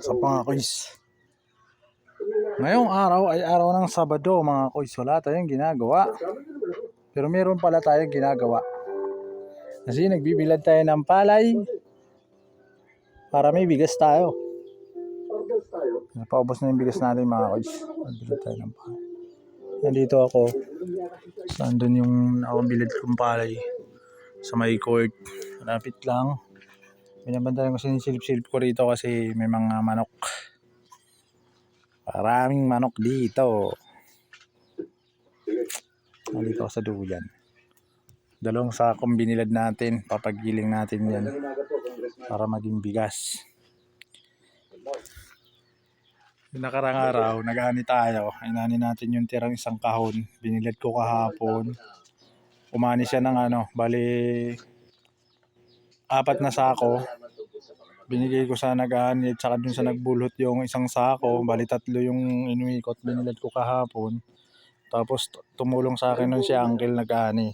Sa mga kuys. Ngayong araw ay araw ng Sabado mga kuys. Wala tayong ginagawa. Pero meron pala tayong ginagawa. Kasi nagbibilad tayo ng palay para may bigas tayo. Napaubos na yung bigas natin mga kuys. Nagbilad tayo ng palay. Nandito ako. Nandun yung nakabilid kong palay sa may court. Malapit lang. Binabantayan ko sinisilip-silip ko rito kasi may mga manok. Maraming manok dito. Nandito ako sa duyan. Dalawang sakong binilad natin. Papagiling natin yan para maging bigas. Yung nakarang araw, nag-ani tayo. Inani natin yung tirang isang kahon. Binilad ko kahapon. Umani siya ng bali 4 na sako. Binigay ko sa nag-ani at saka dun sa nagbulot yung isang sako. Bali 3 yung inuikot. Binilad ko kahapon. Tapos tumulong sa akin nun si Uncle nag-ani.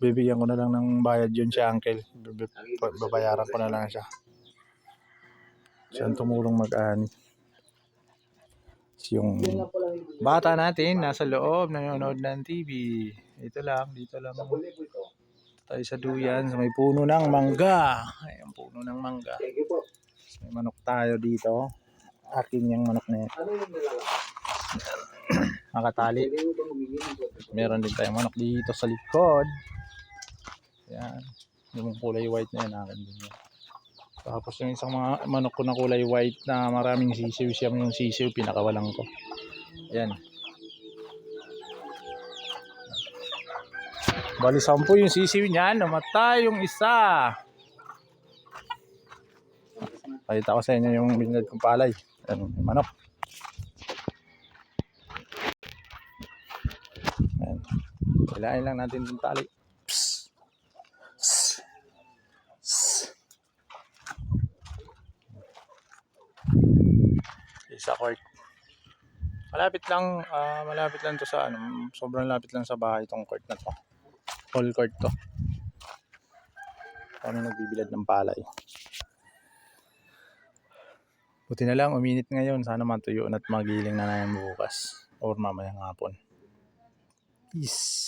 Bibigyan ko na lang ng bayad yun si Uncle. Babayaran ko na lang siya. Siyang tumulong mag-ani. Yung bata natin nasa loob nanonood ng TV. Dito lang tayo sa duyan sa may puno ng mangga. Ayan, puno ng mangga. May manok tayo dito. Akin yung manok na yan. Nakatali. Meron din tayong manok dito sa likod. Ayan. Yung kulay white na yan, akin din yan. Tapos yung isang mga manok ko na kulay white na maraming sisiw, siya yung sisiw, pinakawalan ko. Ayan. Bali 10 yung sisiw niyan, namatay yung isa. Pakita ko sa inyo yung binilad kong palay. Ayan, yung manok. Ayan. Hilahin lang natin yung tali. Psst. Psst. Psst. Isa court. Malapit lang to sa sobrang lapit lang sa bahay itong court na to. Whole court to. Kami nagbibilad ng palay. Buti na lang uminit ngayon, sana matuyo at magiling na namin bukas or mamayang hapon. Peace.